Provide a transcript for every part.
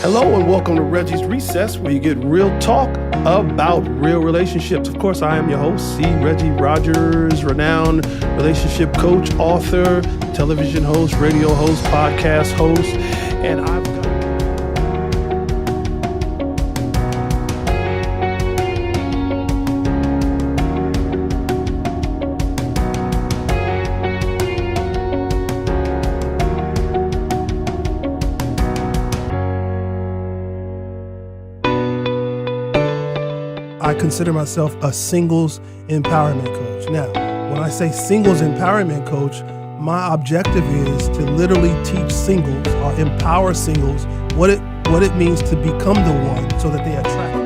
Hello and welcome to Reggie's Recess, where you get real talk about real relationships. Of course, I am your host, C. Reggie Rogers, renowned relationship coach, author, television host, radio host, podcast host, and I've got I consider myself a singles empowerment coach. Now, when I say singles empowerment coach, my objective is to literally teach singles or empower singles what it means to become the one so that they attract.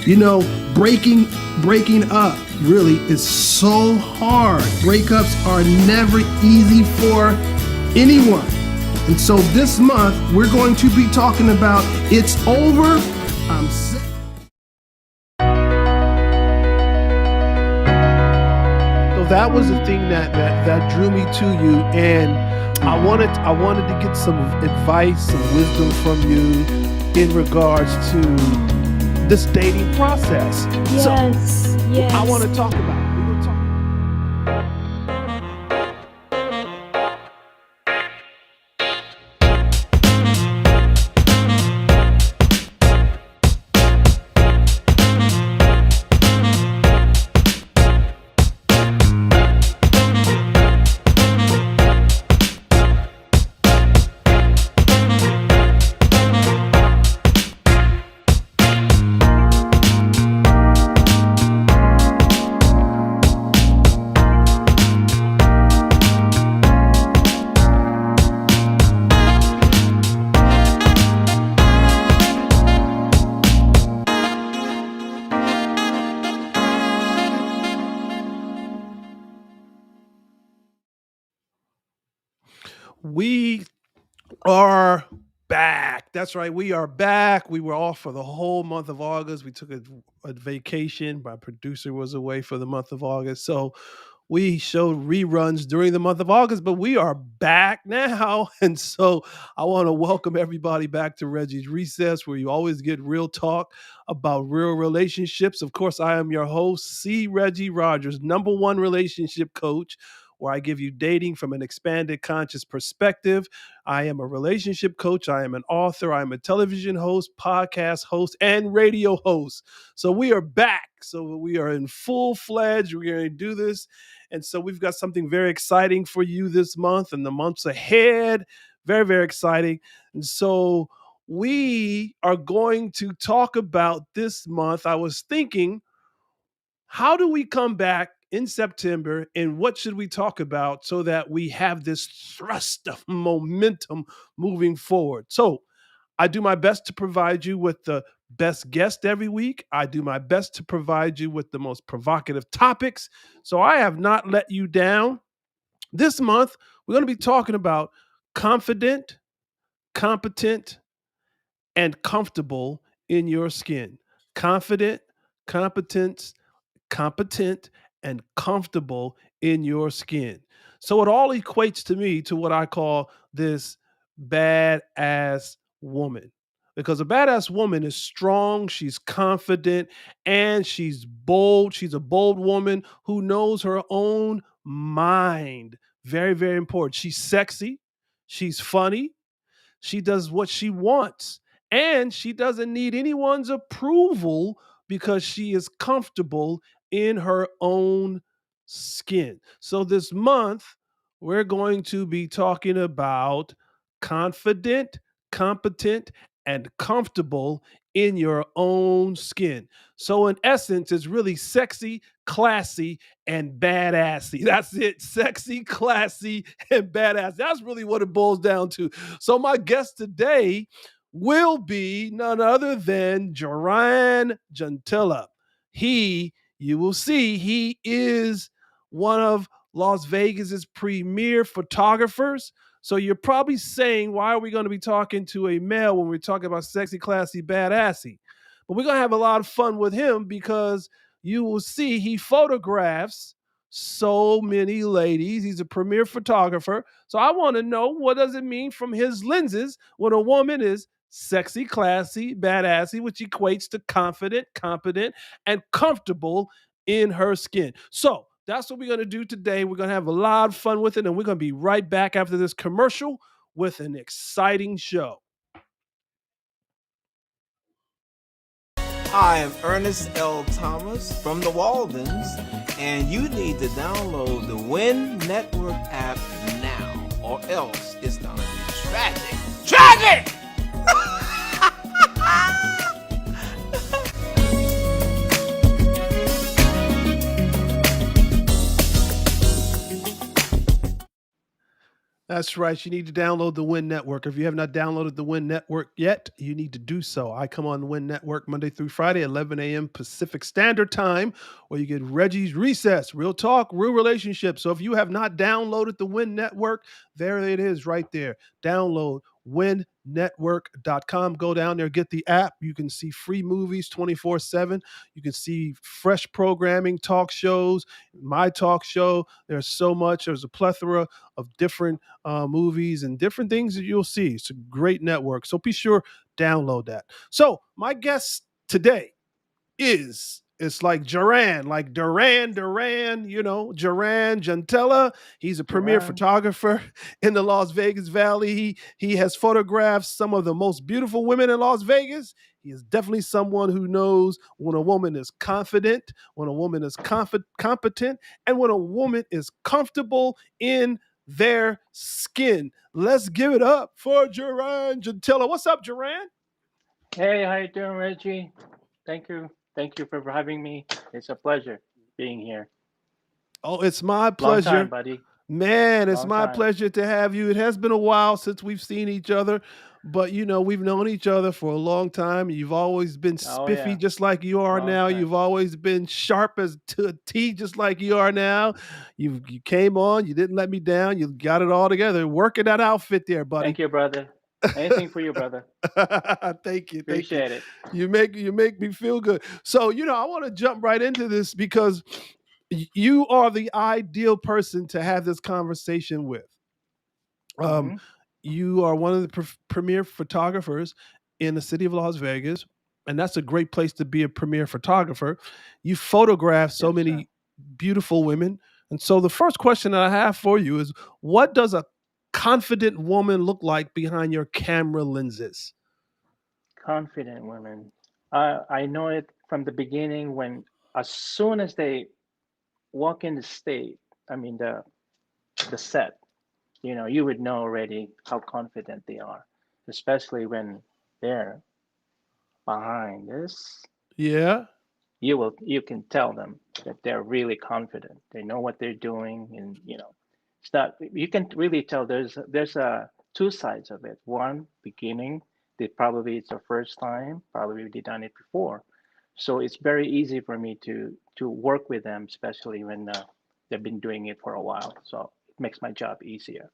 You know, breaking up really is so hard. Breakups are never easy for anyone. And so this month, we're going to be talking about It's Over, I'm Sick. So that was the thing that drew me to you, and I wanted to get some advice, some wisdom from you in regards to this dating process. Yes. I want to talk about it. We are back. That's right. We are back. We were off for the whole month of August. We took a vacation. My producer was away for the month of August. So we showed reruns during the month of August, but we are back now. And so I want to welcome everybody back to Reggie's Recess, where you always get real talk about real relationships. Of course, I am your host, C. Reggie Rogers, #1 relationship coach, where I give you dating from an expanded conscious perspective. I am a relationship coach. I am an author. I am a television host, podcast host, and radio host. So we are back. So we are in full fledged. We're going to do this. And so we've got something very exciting for you this month and the months ahead. Very, very exciting. And so we are going to talk about this month. I was thinking, how do we come back in September and what should we talk about so that we have this thrust of momentum moving forward? So I do my best to provide you with the best guest every week. I do my best to provide you with the most provocative topics. So I have not let you down. This month, we're going to be talking about confident, competent, and comfortable in your skin. Confident, competent, and comfortable in your skin. So it all equates to me to what I call this badass woman. Because a badass woman is strong, she's confident, and she's bold. She's a bold woman who knows her own mind. Very, very important. She's sexy, she's funny, she does what she wants, and she doesn't need anyone's approval because she is comfortable in her own skin. So this month, we're going to be talking about confident, competent, and comfortable in your own skin. So, in essence, it's really sexy, classy, and badassy. That's it. Sexy, classy, and badass. That's really what it boils down to. So, my guest today will be none other than Gerand Juntilla. You will see, he is one of Las Vegas's premier photographers. So you're probably saying, why are we going to be talking to a male when we're talking about sexy, classy, badassy? But we're going to have a lot of fun with him because you will see he photographs so many ladies. He's a premier photographer. So I want to know, what does it mean from his lenses when a woman is sexy, classy, badassy, which equates to confident, competent, and comfortable in her skin. So that's what we're going to do today. We're going to have a lot of fun with it, and we're going to be right back after this commercial with an exciting show. I am Ernest L. Thomas from the Waldens, and you need to download the Win Network app now, or else it's gonna be tragic. Tragic! That's right. You need to download the Win Network. If you have not downloaded the Win Network yet, you need to do so. I come on the Win Network Monday through Friday, 11 a.m. Pacific Standard Time, where you get Reggie's Recess, Real Talk, Real Relationships. So if you have not downloaded the Win Network, there it is right there. Download winnetwork.com. Go down there, get the app. You can see free movies 24/7. You can see fresh programming, talk shows, my talk show. There's so much. There's a plethora of different movies and different things that you'll see. It's a great network. So be sure, download that. So my guest today is, it's like Gerand, like Duran, Gerand Juntilla. He's a premier Gerand. photographer in the Las Vegas Valley. He has photographed some of the most beautiful women in Las Vegas. He is definitely someone who knows when a woman is confident, when a woman is competent, and when a woman is comfortable in their skin. Let's give it up for Gerand Juntilla. What's up, Gerand? Hey, how you doing, Reggie? Thank you. Thank you for having me. It's a pleasure being here. Oh, it's my Long time, pleasure. buddy. Man, it's Long my time. pleasure to have you. It has been a while since we've seen each other, but we've known each other for a long time. You've always been Oh spiffy yeah, just like you are long now. time. You've always been sharp as a T just like you are now. You came on, you didn't let me down. You got it all together. Working that outfit there, buddy. Thank you, brother. Anything for you, brother. Thank you. Thank you. Appreciate it. You make me feel good. So, I want to jump right into this because you are the ideal person to have this conversation with. Um, Hmm. you are one of the premier photographers in the city of Las Vegas, and that's a great place to be a premier photographer. You photograph so Yes, sir. many beautiful women. And so the first question that I have for you is, what does a confident woman look like behind your camera lenses? Confident women. I know it from the beginning when, as soon as they walk in the state, I mean the set, you would know already how confident they are, especially when they're behind this. Yeah. You can tell them that they're really confident. They know what they're doing, and it's not. You can really tell there's two sides of it. One, beginning, they probably it's their first time, probably they done it before, so it's very easy for me to work with them, especially when they've been doing it for a while. So it makes my job easier.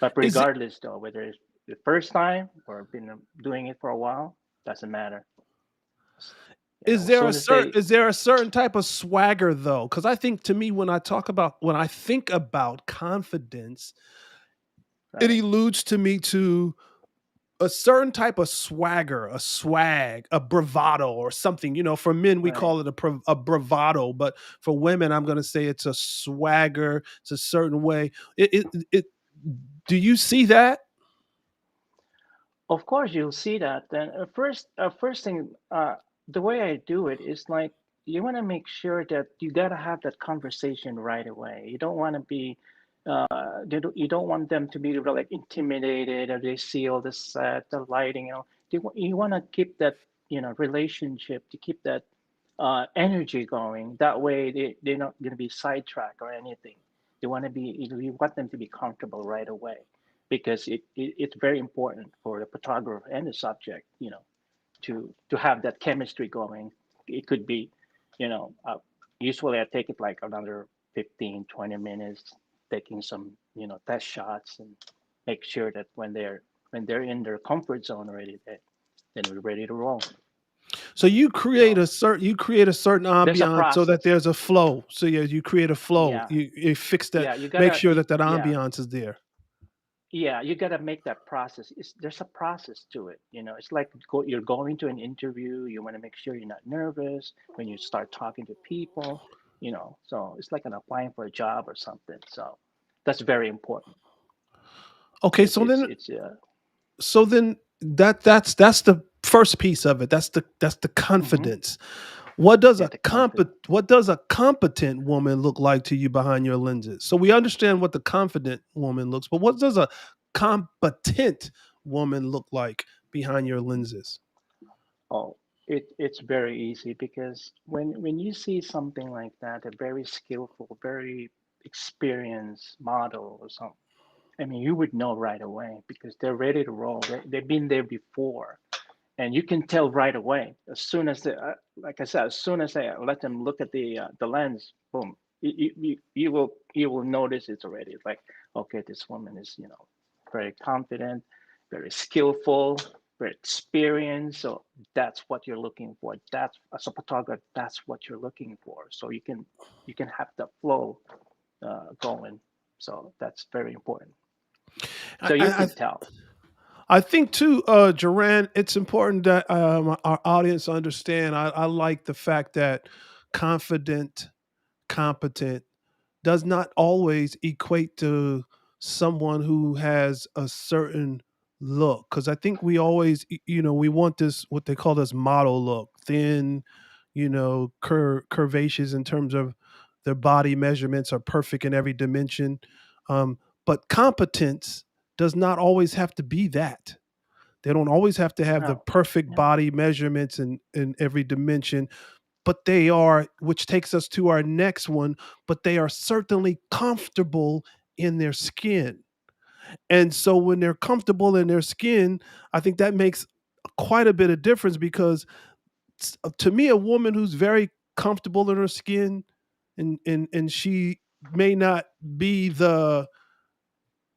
But Is it regardless, though, whether it's the first time or been doing it for a while, doesn't matter. is As there a soon as they, certain is there a certain type of swagger though? Because I think, to me, when I think about confidence, it right, eludes to me to a certain type of swagger, a swag, a bravado, or something. For men, we right. call it a bravado, but for women, I'm going to say it's a swagger. It's a certain way. It. Do you see that? Of course, you'll see that. Then first thing, the way I do it is like you want to make sure that you gotta have that conversation right away. You don't want to be, you don't want them to be like intimidated if they see all the set, the lighting, you want to keep that, relationship to keep that energy going. That way, they're not going to be sidetracked or anything. They want to be, you want them to be comfortable right away because it's very important for the photographer and the subject, to have that chemistry going. It could be, you know, uh, usually I take it like another 15, 20 minutes, taking some, test shots and make sure that when they're in their comfort zone already, then we're ready to roll. So So you create a certain there's a ambiance so that process. there's a flow. So yeah, you create a flow. Yeah, You fix that, yeah, you make gotta, sure that that yeah, ambiance is there. yeah, you gotta make that process. There's a process to it. It's like you're going to an interview. You want to make sure you're not nervous when you start talking to people. So it's like an applying for a job or something. So that's very important Okay, because so it's then it's that's the first piece of it. That's the hmm confidence. yeah, the confidence. What does a competent woman look like to you behind your lenses? So we understand what the confident woman looks, but what does a competent woman look like behind your lenses? Oh, it's very easy because when you see something like that, a very skillful, very experienced model or something, I mean, you would know right away because they're ready to roll. They've been there before, and you can tell right away as soon as like I said, as soon as I let them look at the lens, boom, you will notice it's already like, okay, this woman is very confident, very skillful, very experienced. So that's what you're looking for. That's as a photographer, that's what you're looking for. So you can have the flow going. So that's very important. I, So you I, can tell. I think too, Gerand, it's important that our audience understand. I like the fact that confident, competent does not always equate to someone who has a certain look. Because I think we always, we want this what they call this model look, thin, curvaceous in terms of their body measurements are perfect in every dimension. Um, but competence does not always have to be that. They don't always have to have the No, perfect no, body measurements in every dimension, but they are, which takes us to our next one, but they are certainly comfortable in their skin. And so when they're comfortable in their skin, I think that makes quite a bit of difference because to me, a woman who's very comfortable in her skin and she may not be the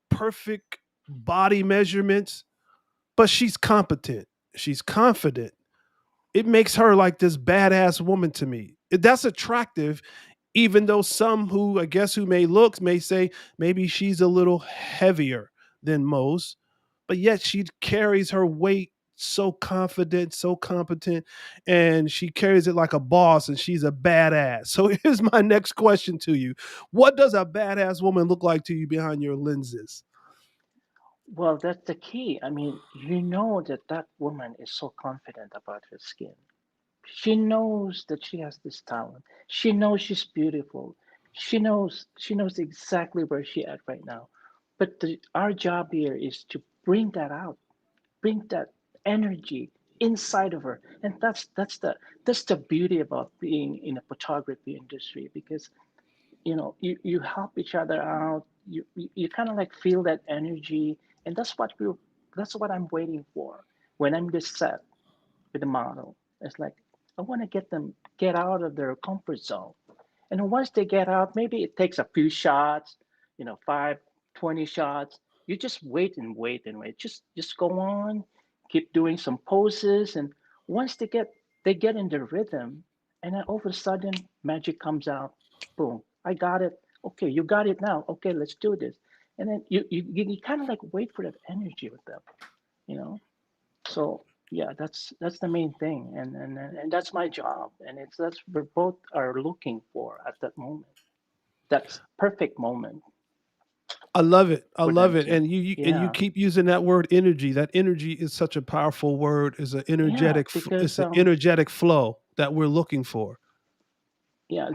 perfect body measurements, but she's competent. She's confident. It makes her like this badass woman to me. That's attractive, even though some who I guess who may look may say maybe she's a little heavier than most, but yet she carries her weight so confident, so competent, and she carries it like a boss and she's a badass. So here's my next question to you. What does a badass woman look like to you behind your lenses? well, that's the key. I mean, you know that that woman is so confident about her skin. She knows that she has this talent. She knows she's beautiful. She knows exactly where she at right now. But our job here is to bring that out, bring that energy inside of her, and that's the beauty about being in a photography industry because you help each other out. You kind of like feel that energy, and that's what I'm waiting for when I'm this set with the model. It's like I want to get them get out of their comfort zone. And once they get out, maybe it takes a few shots, 5, 20 shots. You just wait and wait and wait. Just go on, keep doing some poses, and once they get in the rhythm, and then all of a sudden magic comes out. Boom! I got it. Okay, you got it now. Okay, let's do this. And then you kind of like wait for that energy with them, you know. So yeah, that's the main thing, and that's my job, and that's we both are looking for at that moment. That's perfect moment I love it. I for love them it. to, And you yeah, keep using that word energy. That energy is such a powerful word. yeah, It's because an energetic flow that we're looking for. yeah,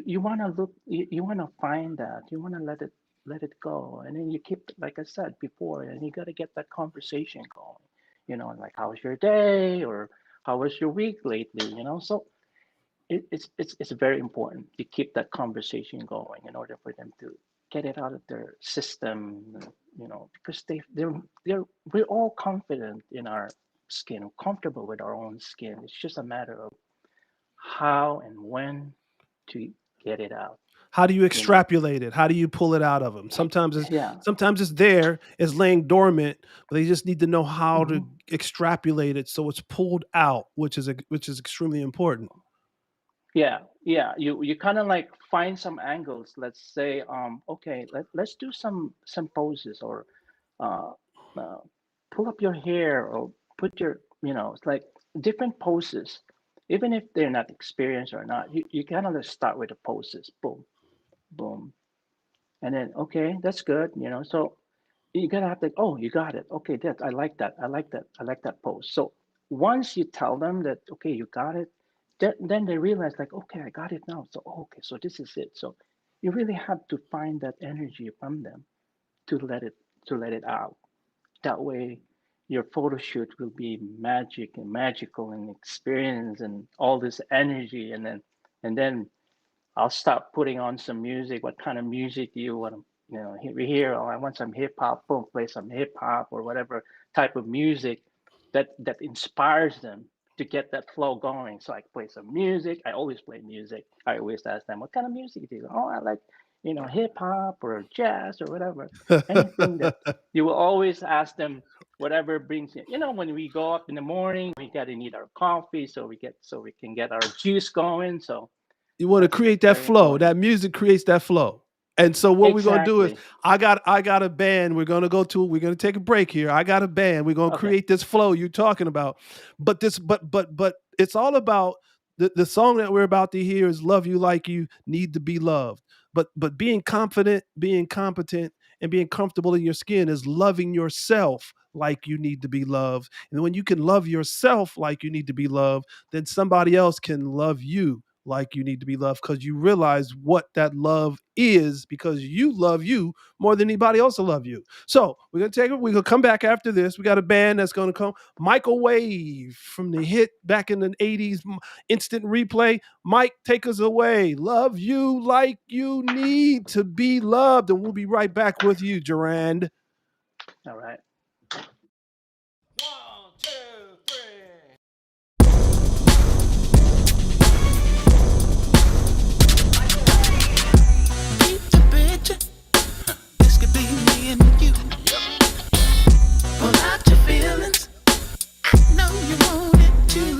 you want to look, you want to find that, you want to let it go, and then you keep, like I said before, and you got to get that conversation going. Like how was your day, or how was your week lately? So it's very important to keep that conversation going in order for them to get it out of their system, because we're all confident in our skin, comfortable with our own skin. It's just a matter of how and when to get it out. How do you you know. extrapolate it? How do you pull it out of them? Yeah. Sometimes it's there, it's laying dormant, but they just need to know how to Hmm. extrapolate it so it's pulled out, which is extremely important. Yeah, yeah. You kind of like find some angles. Let's say, okay, let's do some poses, or uh, uh, pull up your hair, or put your, it's like different poses. Even if they're not experienced or not, you kind of just start with the poses. Boom, boom, and then okay, that's good. So you gotta have like, oh, you got it. Okay, that I like that. I like that. I like that pose. So once you tell them that, okay, you got it, then they realize like, okay, I got it now. So okay, so this is it. So you really have to find that energy from them to let it out. That way, your photo shoot will be magic and magical and experience and all this energy, and then I'll start putting on some music. What kind of music do you want to, hear? Oh, I want some hip hop. Boom, play some hip hop or whatever type of music that inspires them to get that flow going. So I play some music. I always play music. I always ask them, what kind of music do you? Oh, I like, hip hop or jazz or whatever. Anything that you will always ask them. Whatever brings you, when we go up in the morning, we got to need our coffee, so we can get our juice going. So You want to that's create that very flow. important. That music creates that flow. And so what we're gonna do is Exactly. I got a band. We're gonna take a break here. I got a band. We're gonna Okay. create this flow you're talking about. But it's all about the song that we're about to hear is Love You Like You Need to Be Loved. But being confident, being competent, and being comfortable in your skin is loving yourself like you need to be loved. And when you can love yourself like you need to be loved, then somebody else can love you like you need to be loved because you realize what that love is because you love you more than anybody else will love you. So we're gonna take it. We're gonna come back after this. We got a band that's gonna come. Michael Wave from the hit back in the 80s, Instant Replay. Mike, take us away. Love you like you need to be loved. And we'll be right back with you, Gerand. All right. One, two, three. Keep the picture. This could be me and you. Pull out your feelings. I know you want it too.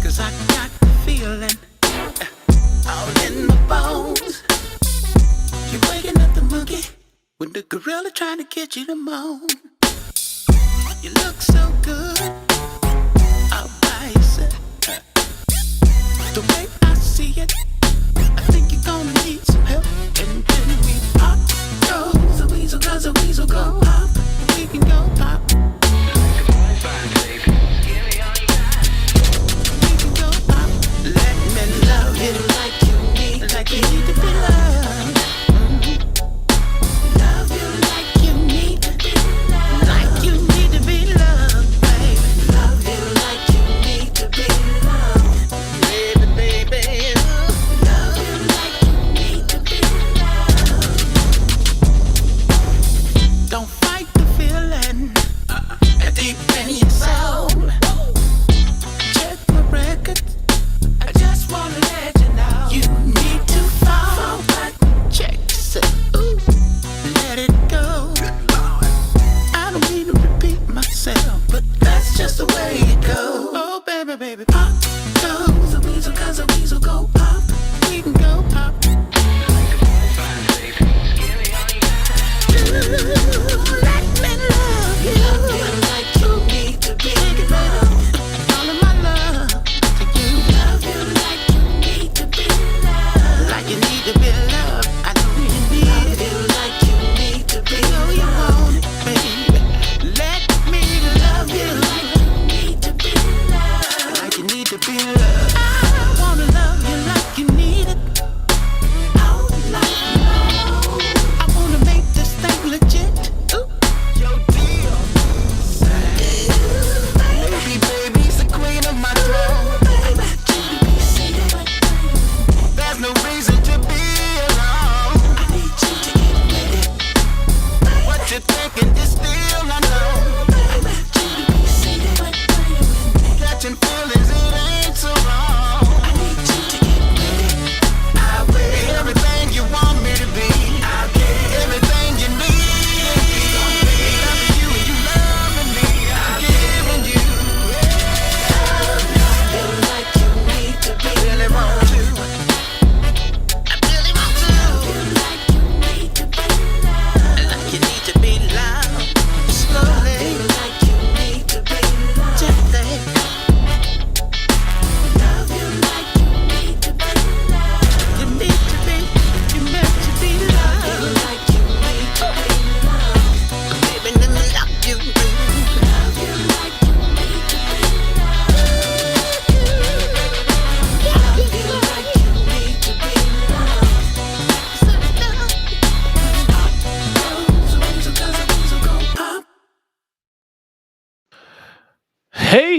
'Cause I got the feeling all in my bones. You're waking up the monkey with the gorilla trying to get you to moan. You look so good all by yourself. The way I see it, I think you're gonna need some help. And then we pop, go, the weasel goes, the weasel go pop. We can go pop. We can go pop. Let me love you like you need to be loved. Love you like you need to be loved. Like you need to be loved, baby. Love you like you need to be loved. Baby, baby.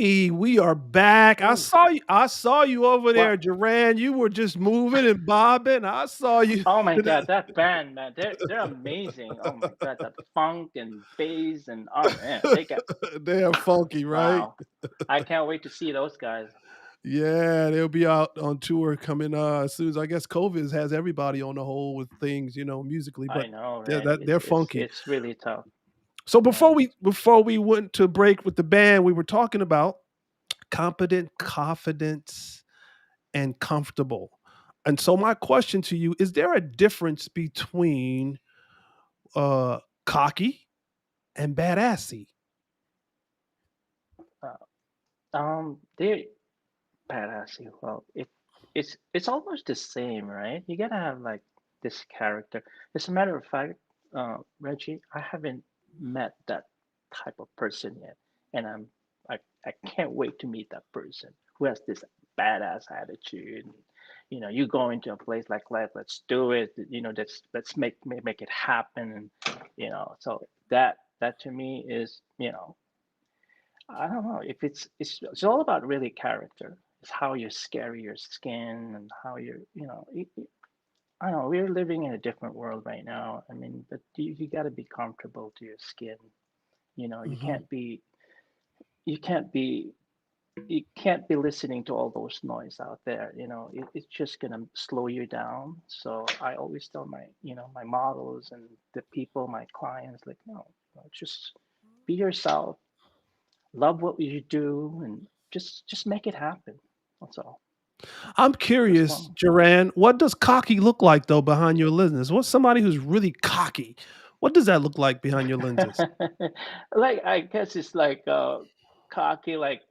Hey, we are back. I Ooh. saw you. I saw you over there, Well, Gerand. You were just moving and bobbing. I saw you. oh my God, that band, man, they're amazing. Oh my God, that funk and bass and oh man, they got They're funky, right? wow. I can't wait to see those guys. Yeah, they'll be out on tour coming as soon as I guess COVID has everybody on the hole with things, musically, I but know, they're right? that they're funky. It's really tough. So Yeah. before we went to break with the band, we were talking about competent, confidence, and comfortable. And so my question to you, is there a difference between cocky and badassy? They badass. Well, it's almost the same, right? You gotta have like this character. As a matter of fact, Reggie, I haven't met that type of person yet, and I can't wait to meet that person who has this badass attitude. You go into a place like let's do it. Let's make it happen, and so that to me is I don't know if it's all about really character. It's how you scare your skin and how I don't know. We're living in a different world right now. I mean, but you got to be comfortable to your skin. You Hmm. you can't be you can't be listening to all those noise out there. It's just gonna slow you down. So I always tell my models and the people, my clients, like, no, just be yourself, love what you do, and just make it happen. That's all. I'm Just curious, one. Duran, what does cocky look like though behind your lenses? What's somebody who's really cocky? What does that look like behind your lenses? Like I guess it's like cocky, like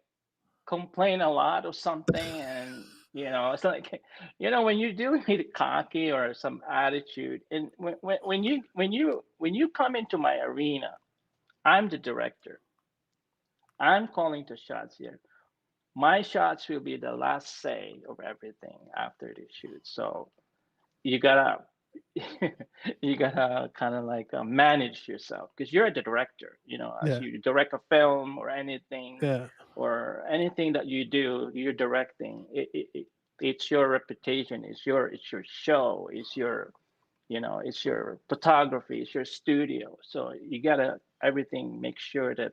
complain a lot or something, and it's like when you do need cocky or some attitude, and when you come into my arena, I'm the director. I'm calling the shots here. My shots will be the last say of everything after the shoot. So you gotta you gotta kind of like manage yourself because you're the director. As Yeah, you direct a film or anything, yeah. that you do, you're directing. It's your reputation. It's your show. It's your photography. It's your studio. So you gotta everything. Make sure that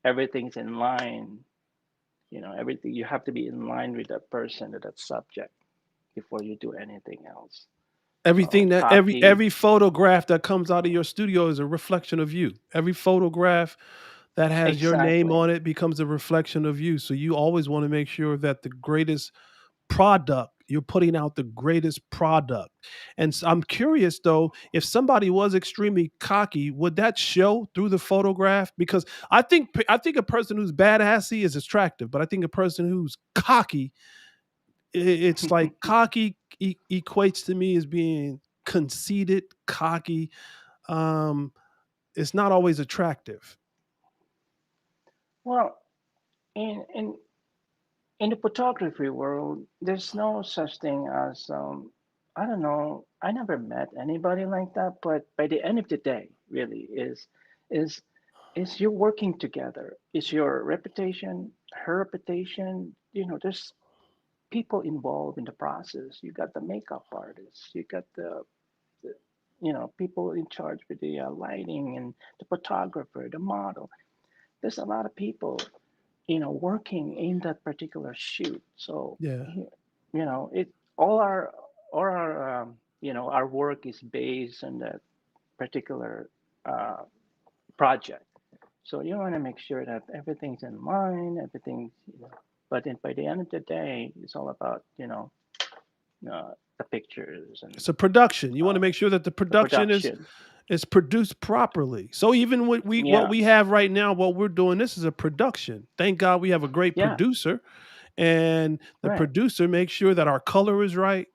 everything's in line. Everything, you have to be in line with that person or that subject before you do anything else. Everything So that every cocky, every photograph that comes out of your studio is a reflection of you. Every photograph that has your name exactly. on it becomes a reflection of you. So you always want to make sure that the greatest product you're putting out the greatest product. And I'm curious though, if somebody was extremely cocky, would that show through the photograph? Because I think a person who's badassy is attractive, but I think a person who's cocky, it's like cocky equates to me as being conceited, cocky. Um, it's not always attractive. Well, in in in the photography world, there's no such thing as I don't know. I never met anybody like that, but by the end of the day, really is is you working together. Is your reputation, her reputation. There's people involved in the process. You got the makeup artists, you got the people in charge with the lighting and the photographer, the model. There's a lot of people working in that particular shoot. So Yeah. it all our work is based on that particular uh, project. So you want to make sure that everything's in line, everything's. But then by the end of the day, it's all about the pictures and It's a production. You want to uh, make sure that the the production production. is produced properly. So even what Yeah, we have right now, what we're doing, this is a production. Thank God we have a great yeah, producer, and the right. producer makes sure that our color is right,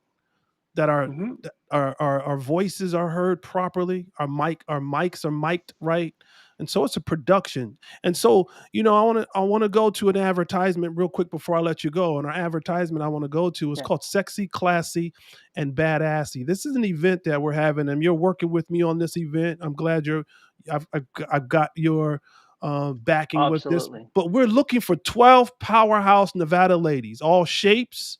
that our Hmm. our voices are heard properly, our mics are mic'd right. And so it's a production. And so, I want to go to an advertisement real quick before I let you go. And our advertisement I want to go to is Yeah. called Sexy, Classy, and Badassy. This is an event that we're having, and you're working with me on this event. I'm glad I've got your backing with this. Absolutely. But we're looking for 12 powerhouse Nevada ladies, all shapes,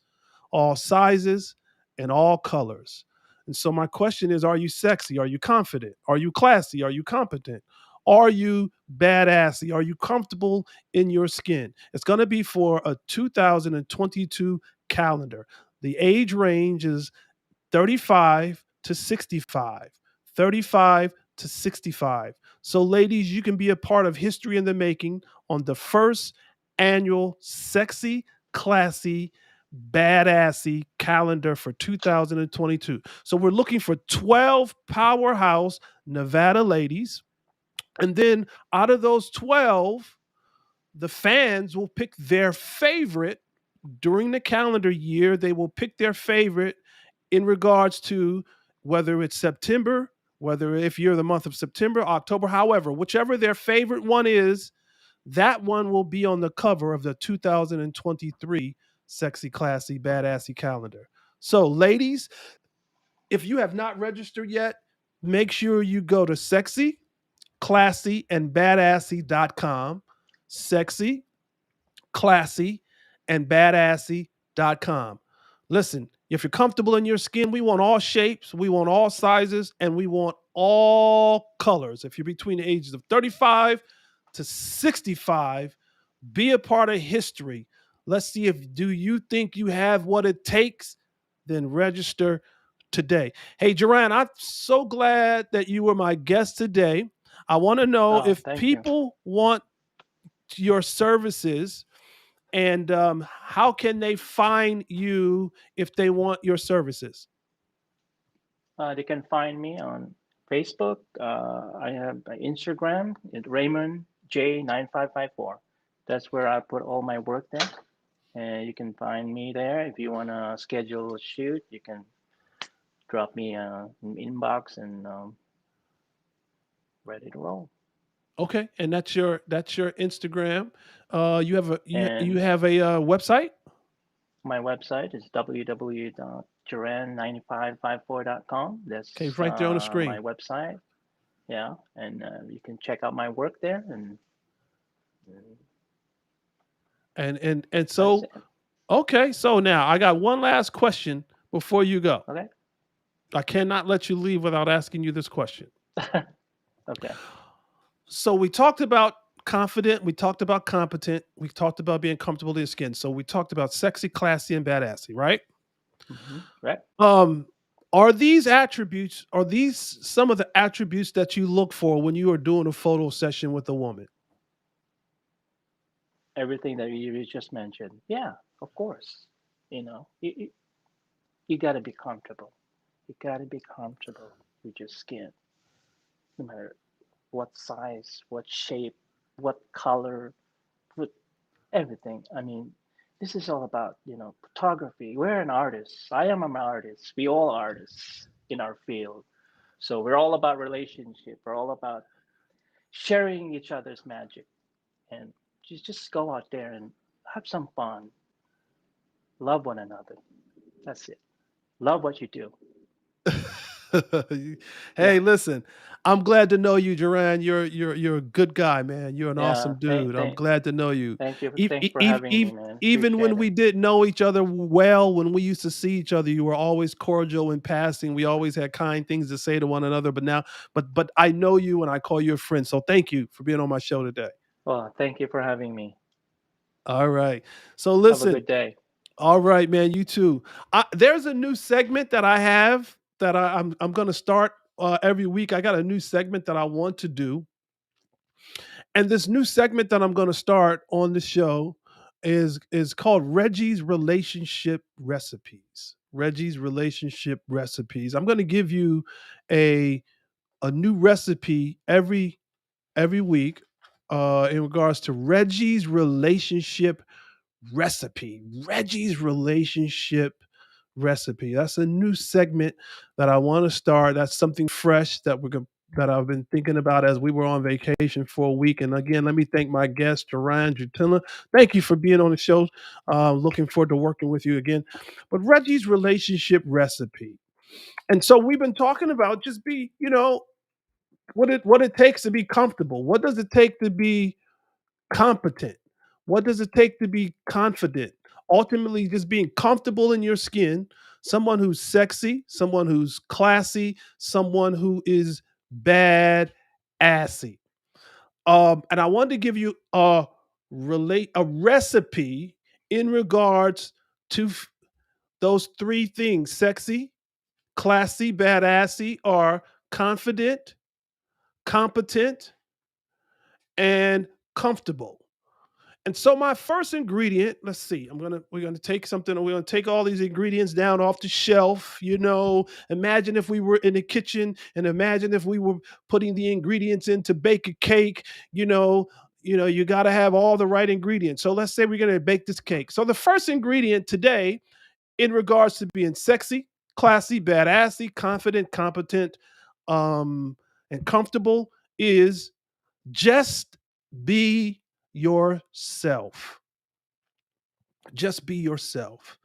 all sizes, and all colors. And so my question is, are you sexy? Are you confident? Are you classy? Are you competent? Are you badassy? Are you comfortable in your skin? It's going to be for a 2022 calendar. The age range is 35 to 65. 35 to 65. So, ladies, you can be a part of history in the making on the first annual Sexy, Classy, Badassy calendar for 2022. So, we're looking for 12 powerhouse Nevada ladies. And then out of those 12, the fans will pick their favorite during the calendar year. They will pick their favorite in regards to whether it's September, whether if you're the month of September, October, however, whichever their favorite one is, that one will be on the cover of the 2023 Sexy, Classy, Badassy calendar. So, ladies, if you have not registered yet, make sure you go to sexy, classy, and badassy.com. Sexy, classy, and badassy.com. Listen, if you're comfortable in your skin, we want all shapes, we want all sizes, and we want all colors. If you're between the ages of 35 to 65, be a part of history. Let's see if do you think you have what it takes? Then register today. Hey, Gerand, I'm so glad that you were my guest today. I want to know Oh, if thank you. people want your services and how can they find you if they want your services? They can find me on Facebook. I have Instagram at Raymond J9554. That's where I put all my work there. And you can find me there. If you want to schedule a shoot, you can drop me an inbox and ready to roll. Okay, and that's your Instagram. You have a you And have a website. my website is www.gerand9554.com. Okay, That's it's right there on the my screen. website. Yeah, and you can check out my work there, and And that's so it. okay, so now I got one last question before you go. Okay. I cannot let you leave without asking you this question. Okay. So we talked about confident, we talked about competent, we talked about being comfortable in your skin. So we talked about sexy, classy, and badassy, right? Right. Um, are these some of the attributes that you look for when you are doing a photo session with a woman? Everything that you just mentioned. Yeah, of course. You got to be comfortable. You got to be comfortable with your skin, no matter what size, what shape, what color, with everything. I mean, this is all about, photography. We're an artist. I am an artist. We all artists in our field. So we're all about relationship. We're all about sharing each other's magic. And just go out there and have some fun. Love one another. That's it. Love what you do. Yeah. Hey, listen, I'm glad to know you, Duran. You're a good guy, man. You're an Yeah. awesome dude. I'm glad to know you. Thank you. Ev- Thanks e- for ev- having me, ev- man. Even when Appreciate it. we didn't know each other well, when we used to see each other, you were always cordial in passing. We always had kind things to say to one another. But I know you and I call you a friend. So thank you for being on my show today. Well, thank you for having me. All right. So Have a listen. good day. All right, man. You too. There's a new segment that I have that I'm going to start every week. I got a new segment that I want to do, and this new segment that I'm going to start on the show is called Reggie's Relationship Recipes. Reggie's Relationship Recipes. I'm going to give you a a new recipe every week in regards to Reggie's relationship recipe. Reggie's relationship recipe. That's a new segment that I want to start. That's something fresh that I've been thinking about as we were on vacation for a week. And again, let me thank my guest, Gerand Juntilla. Thank you for being on the show. Looking forward to working with you again. But Reggie's relationship recipe. And so we've been talking about just be, what it takes to be comfortable. What does it take to be competent? What does it take to be confident? Ultimately, just being comfortable in your skin, someone who's sexy, someone who's classy, someone who is bad assy. And I wanted to give you a recipe in regards to those three things: sexy, classy, badassy, or confident, competent, and comfortable. And so my first ingredient, let's see, we're gonna take something, we're gonna take all these ingredients down off the shelf. Imagine if we were in the kitchen, and imagine if we were putting the ingredients in to bake a cake. You know, you gotta have all the right ingredients. So let's say we're gonna bake this cake. So the first ingredient today, in regards to being sexy, classy, badassy, confident, competent, um, and comfortable, is just be yourself. Just be yourself.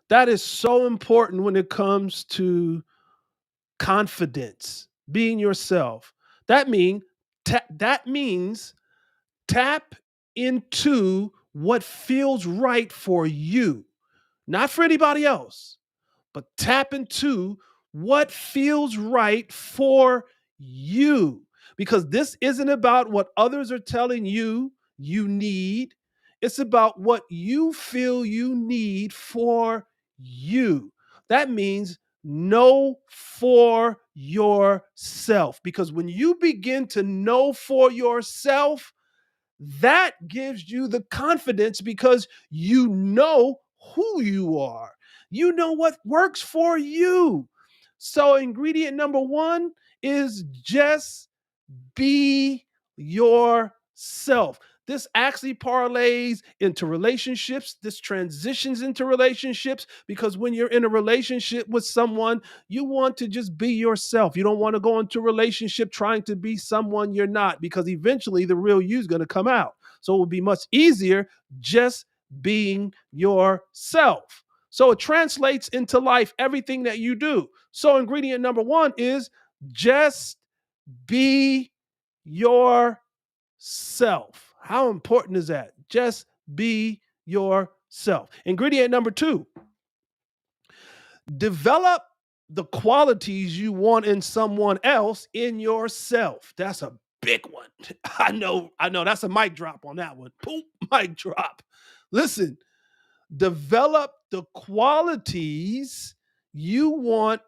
That is so important when it comes to confidence, being yourself. That mean that means tap into what feels right for you, not for anybody else, but tap into what feels right for you. Because this isn't about what others are telling you you need, it's about what you feel you need for you. That means know for yourself. Because when you begin to know for yourself, that gives you the confidence because you know who you are. You know what works for you. So, ingredient number one is just be yourself. This actually parlays into relationships. This transitions into relationships because when you're in a relationship with someone, you want to just be yourself. You don't want to go into a relationship trying to be someone you're not because eventually the real you is going to come out. So it will be much easier just being yourself. So it translates into life, everything that you do. So ingredient number one is just be yourself. How important is that? Just be yourself. Ingredient number two, develop the qualities you want in someone else in yourself. That's a big one. I know that's a mic drop on that one. Boom, mic drop. Listen, develop the qualities you want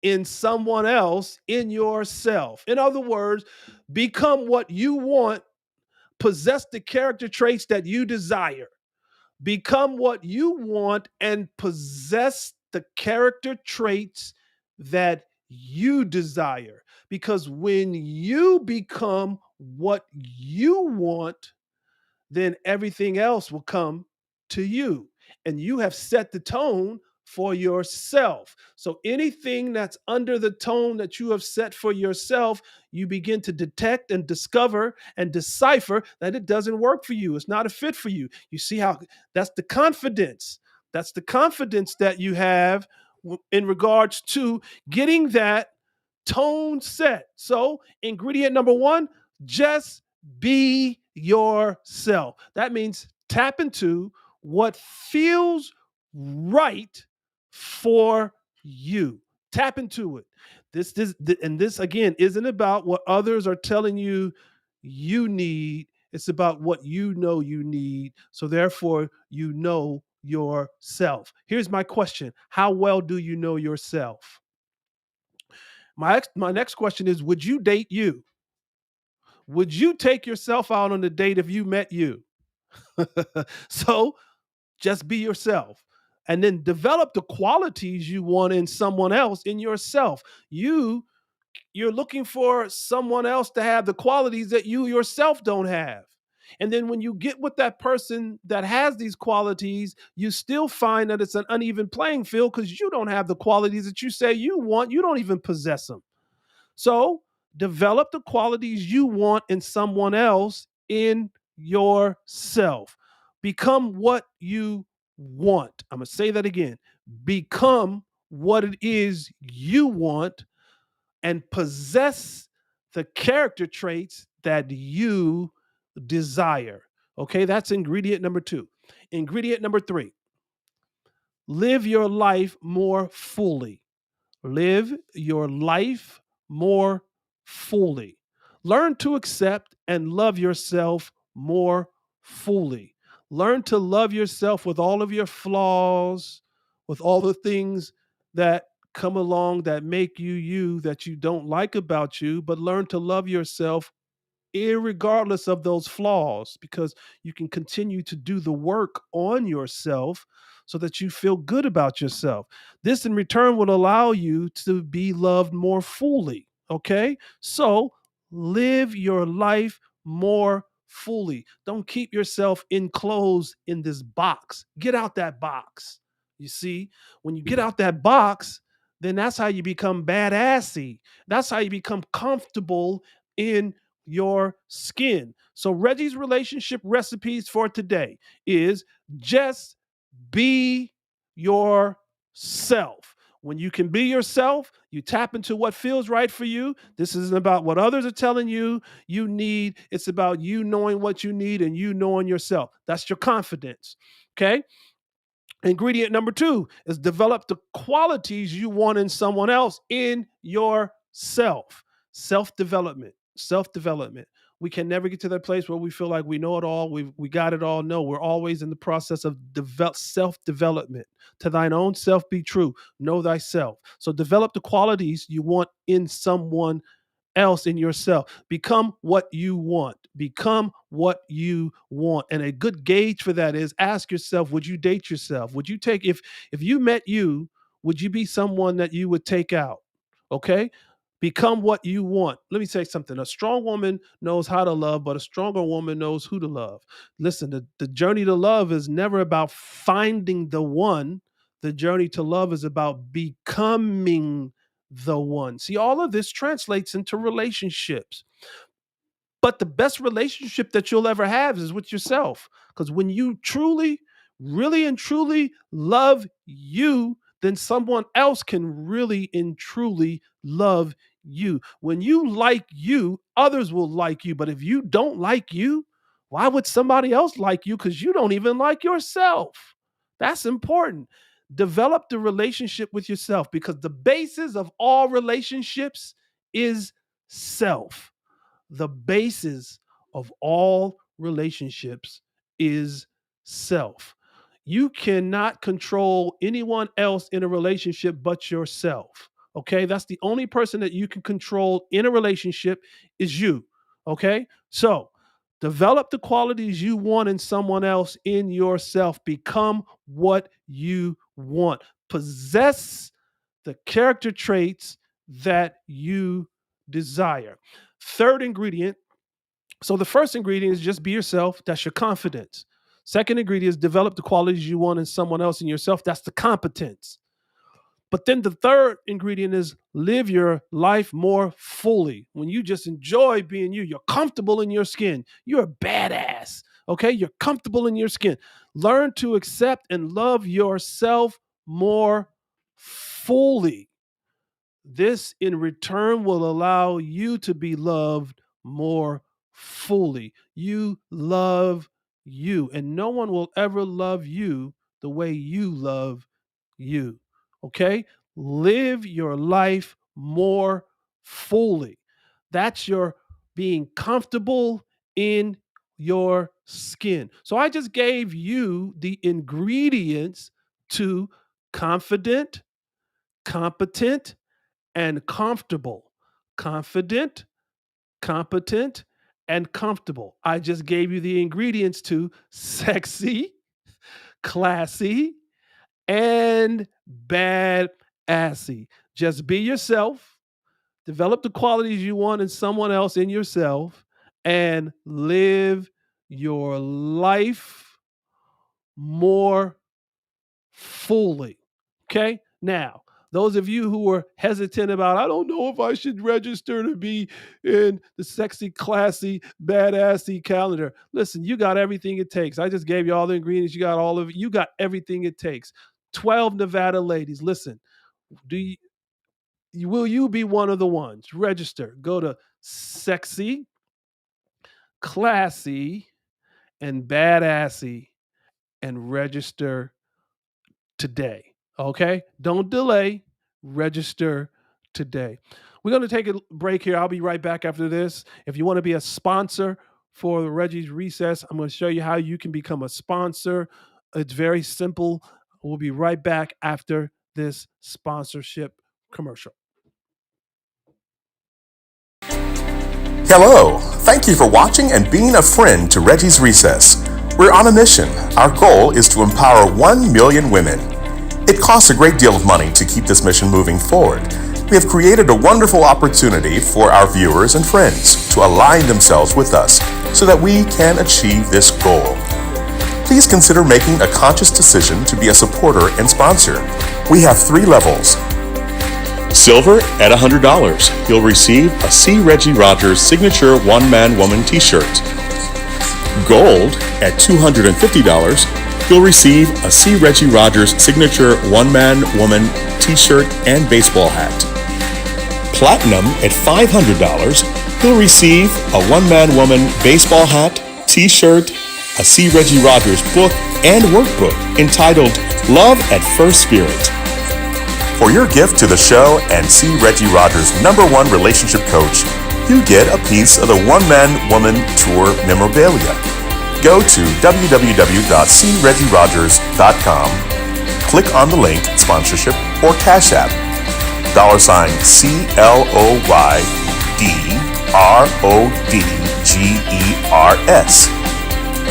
in someone else in yourself. In other words, become what you want, possess the character traits that you desire. Become what you want and possess the character traits that you desire. Because when you become what you want, then everything else will come to you. And you have set the tone for yourself. So anything that's under the tone that you have set for yourself, you begin to detect and discover and decipher that it doesn't work for you. It's not a fit for you. You see how that's the confidence. That's the confidence that you have in regards to getting that tone set. So, ingredient number one, just be yourself. That means tap into what feels right for you. Tap into it. This again isn't about what others are telling you you need. It's about what you know you need. So therefore, you know yourself. Here's my question: how well do you know yourself? My next question is: would you date you? Would you take yourself out on a date if you met you? So just be yourself and then develop the qualities you want in someone else in yourself. You're looking for someone else to have the qualities that you yourself don't have. And then when you get with that person that has these qualities, you still find that it's an uneven playing field because you don't have the qualities that you say you want. You don't even possess them. So develop the qualities you want in someone else in yourself. Become what you want. I'm going to say that again. Become what it is you want and possess the character traits that you desire. Okay, that's ingredient number two. Ingredient number three, live your life more fully. Live your life more fully. Learn to accept and love yourself more fully. Learn to love yourself with all of your flaws, with all the things that come along that make you you that you don't like about you, but learn to love yourself irregardless of those flaws, because you can continue to do the work on yourself so that you feel good about yourself. This in return will allow you to be loved more fully. Okay. So live your life more fully. Don't keep yourself enclosed in this box. Get out that box. You see, when you get out that box, then that's how you become badassy. That's how you become comfortable in your skin. So Reggie's relationship recipes for today is just be yourself. When you can be yourself, you tap into what feels right for you. This isn't about what others are telling you you need. It's about you knowing what you need and you knowing yourself. That's your confidence. Okay. Ingredient number two is develop the qualities you want in someone else in yourself. Self development. Self development. We can never get to that place where we feel like we know it all. We got it all. No, we're always in the process of self development. To thine own self be true. Know thyself. So develop the qualities you want in someone else in yourself. Become what you want. Become what you want. And a good gauge for that is ask yourself, would you date yourself? Would you take if you met you, would you be someone that you would take out? Okay? Become what you want. Let me say something. A strong woman knows how to love, but a stronger woman knows who to love. Listen, the journey to love is never about finding the one. The journey to love is about becoming the one. See, all of this translates into relationships. But the best relationship that you'll ever have is with yourself. Because when you truly, really and truly love you, then someone else can really and truly love you. When you like you, others will like you. But if you don't like you, why would somebody else like you? Because you don't even like yourself. That's important. Develop the relationship with yourself, because the basis of all relationships is self. The basis of all relationships is self. You cannot control anyone else in a relationship but yourself. Okay? That's the only person that you can control in a relationship is you. Okay? So, develop the qualities you want in someone else in yourself. Become what you want. Possess the character traits that you desire. Third ingredient. So the first ingredient is just be yourself. That's your confidence. Second ingredient is develop the qualities you want in someone else and yourself. That's the competence. But then the third ingredient is live your life more fully. When you just enjoy being you, you're comfortable in your skin. You're a badass. Okay? You're comfortable in your skin. Learn to accept and love yourself more fully. This in return will allow you to be loved more fully. You love you, and no one will ever love you the way you love you. Okay? Live your life more fully. That's your being comfortable in your skin. So I just gave you the ingredients to confident, competent, and comfortable. Confident, competent, and comfortable. I just gave you the ingredients to sexy, classy, and bad assy. Just be yourself, develop the qualities you want in someone else in yourself, and live your life more fully. Okay? Now, those of you who were hesitant about, I don't know if I should register to be in the sexy, classy, badassy calendar. Listen, you got everything it takes. I just gave you all the ingredients. You got all of it. You got everything it takes. 12 Nevada ladies. Listen, do you, will you be one of the ones? Register. Go to sexy, classy, and badassy and register today. Okay? Don't delay. Register today. We're going to take a break here. I'll be right back after this. If you want to be a sponsor for the Reggie's Recess, I'm going to show you how you can become a sponsor. It's very simple. We'll be right back after this sponsorship commercial. Hello. Thank you for watching and being a friend to Reggie's Recess. We're on a mission. Our goal is to empower 1 million women. It costs a great deal of money to keep this mission moving forward. We have created a wonderful opportunity for our viewers and friends to align themselves with us so that we can achieve this goal. Please consider making a conscious decision to be a supporter and sponsor. We have 3 levels. Silver at $100. You'll receive a C. Reggie Rogers signature one-man woman t-shirt. Gold at $250. You'll receive a C. Reggie Rogers signature one-man woman t-shirt and baseball hat. Platinum at $500. You'll receive a one-man woman baseball hat, t-shirt, a C. Reggie Rogers book and workbook entitled Love at First Spirit. For your gift to the show and C. Reggie Rogers' #1 relationship coach, you get a piece of the One-Man Woman Tour memorabilia. Go to www.creggierogers.com, click on the link Sponsorship or Cash App, $CLOYDRODGERS.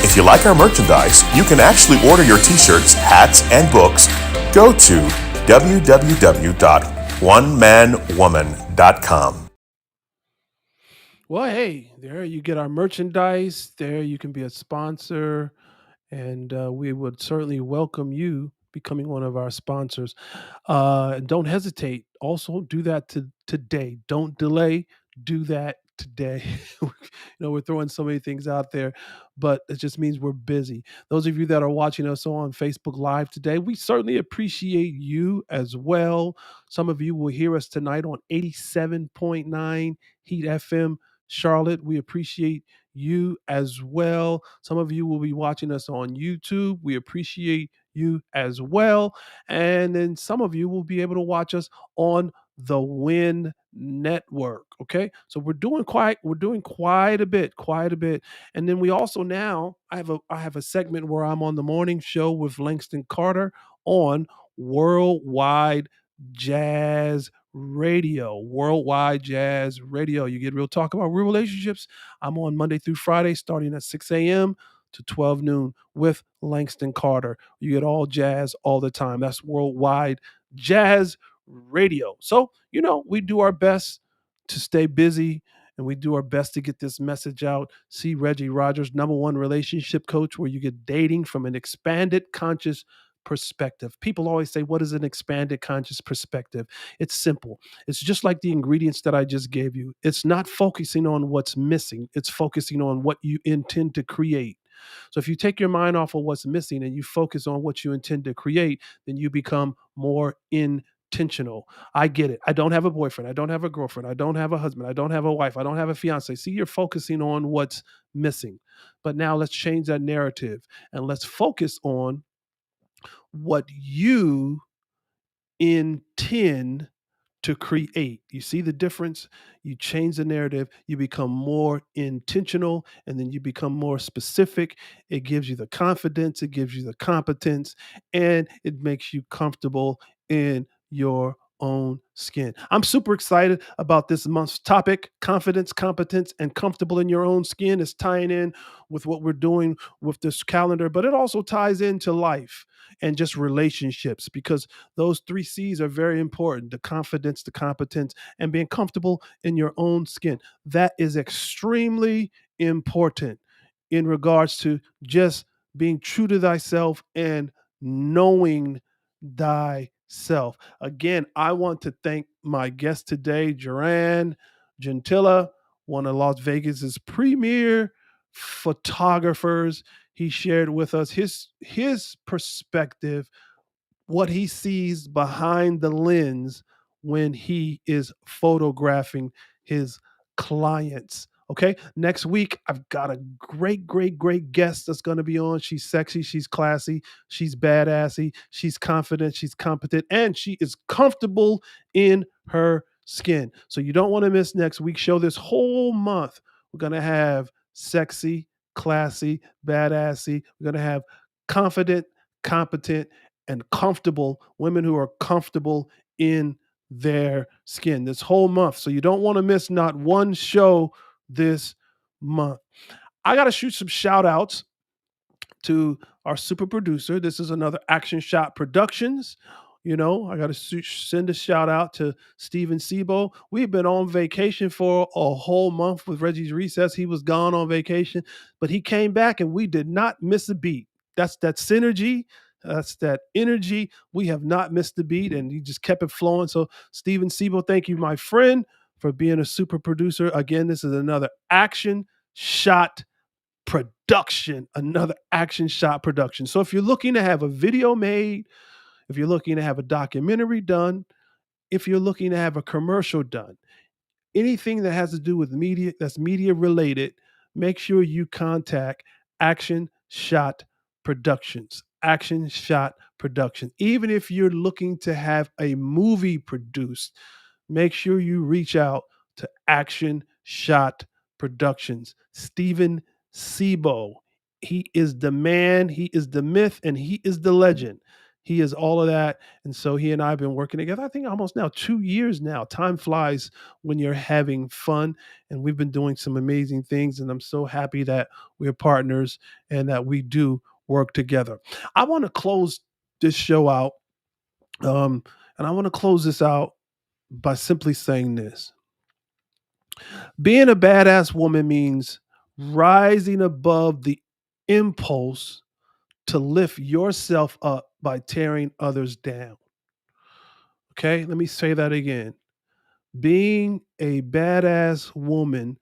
If you like our merchandise, you can actually order your t-shirts, hats, and books. Go to www.onemanwoman.com. Well, hey, there you get our merchandise. There you can be a sponsor, and we would certainly welcome you becoming one of our sponsors. Don't hesitate. Also, do that today. Don't delay. Do that today. We're throwing so many things out there, but it just means we're busy. Those of you that are watching us on Facebook Live today, we certainly appreciate you as well. Some of you will hear us tonight on 87.9 Heat FM Charlotte. We appreciate you as well. Some of you will be watching us on YouTube. We appreciate you as well. And then some of you will be able to watch us on the Win Network. Okay. So we're doing quite a bit. And then we also now I have a segment where I'm on the morning show with Langston Carter on Worldwide Jazz Radio. Worldwide Jazz Radio. You get real talk about real relationships. I'm on Monday through Friday starting at 6 a.m. to 12 noon with Langston Carter. You get all jazz all the time. That's Worldwide Jazz Radio. So, we do our best to stay busy and we do our best to get this message out. See Reggie Rogers, #1 relationship coach, where you get dating from an expanded conscious perspective. People always say, what is an expanded conscious perspective? It's simple. It's just like the ingredients that I just gave you. It's not focusing on what's missing, it's focusing on what you intend to create. So if you take your mind off of what's missing and you focus on what you intend to create, then you become more intentional. I get it. I don't have a boyfriend. I don't have a girlfriend. I don't have a husband. I don't have a wife. I don't have a fiance. See, you're focusing on what's missing. But now let's change that narrative and let's focus on what you intend to create. You see the difference? You change the narrative, you become more intentional, and then you become more specific. It gives you the confidence, it gives you the competence, and it makes you comfortable in your own skin. I'm super excited about this month's topic. Confidence, competence, and comfortable in your own skin is tying in with what we're doing with this calendar, but it also ties into life and just relationships because those 3 C's are very important: the confidence, the competence, and being comfortable in your own skin. That is extremely important in regards to just being true to thyself and knowing thyself. Again, I want to thank my guest today, Gerand Juntilla, one of Las Vegas's premier photographers. He shared with us his perspective, what he sees behind the lens when he is photographing his clients. Okay. Next week, I've got a great, great, great guest that's going to be on. She's sexy, she's classy, she's badassy, she's confident, she's competent, and she is comfortable in her skin. So you don't want to miss next week's show. This whole month, we're going to have sexy, classy, badassy. We're going to have confident, competent, and comfortable women who are comfortable in their skin this whole month. So you don't want to miss not one show this month. I got to shoot some shout outs to our super producer. This is another Action Shot Productions. You know, I got to send a shout out to Steven Sebo. We've been on vacation for a whole month with Reggie's Recess. He was gone on vacation, but he came back and we did not miss a beat. That's that synergy. That's that energy. We have not missed a beat, and he just kept it flowing. So, Steven Sebo, thank you, my friend, for being a super producer. Again, this is another Action Shot Production, another Action Shot Production. So if you're looking to have a video made, if you're looking to have a documentary done, if you're looking to have a commercial done, anything that has to do with media, that's media related, make sure you contact Action Shot Productions. Action Shot Productions. Even if you're looking to have a movie produced, make sure you reach out to Action Shot Productions. Steven Sebo. He is the man, he is the myth, and he is the legend. He is all of that. And so he and I have been working together, I think almost now 2 years now. Time flies when you're having fun. And we've been doing some amazing things. And I'm so happy that we're partners and that we do work together. I want to close this show out. And I want to close this out by simply saying this. Being a badass woman means rising above the impulse to lift yourself up by tearing others down. Okay, let me say that again. Being a badass woman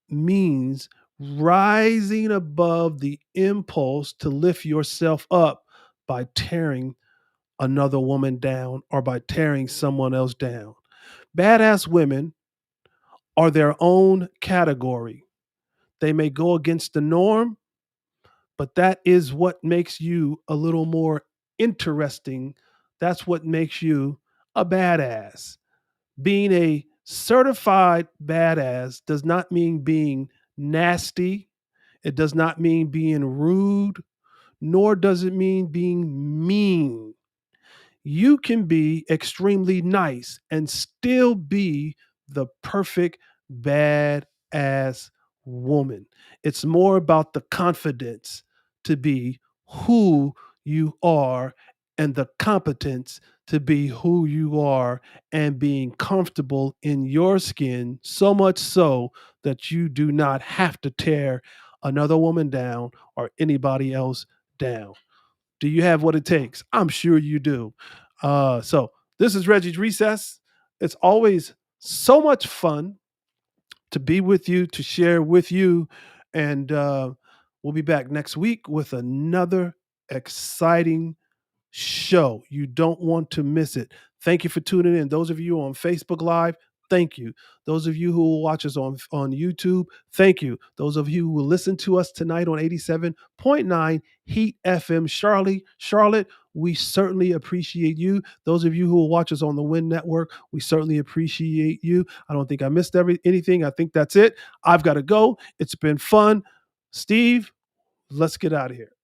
means rising above the impulse to lift yourself up by tearing another woman down or by tearing someone else down. Badass women are their own category. They may go against the norm, but that is what makes you a little more interesting. That's what makes you a badass. Being a certified badass does not mean being nasty. It does not mean being rude, nor does it mean being mean. You can be extremely nice and still be the perfect badass woman. It's more about the confidence to be who you are and the competence to be who you are and being comfortable in your skin, so much so that you do not have to tear another woman down or anybody else down. Do you have what it takes? I'm sure you do. So this is Reggie's Recess. It's always so much fun to be with you, to share with you. And we'll be back next week with another exciting show. You don't want to miss it. Thank you for tuning in. Those of you on Facebook Live, thank you. Those of you who will watch us on YouTube, thank you. Those of you who will listen to us tonight on 87.9 Heat FM Charlotte, we certainly appreciate you. Those of you who will watch us on the Win Network, we certainly appreciate you. I don't think I missed anything. I think that's it. I've got to go. It's been fun. Steve, let's get out of here.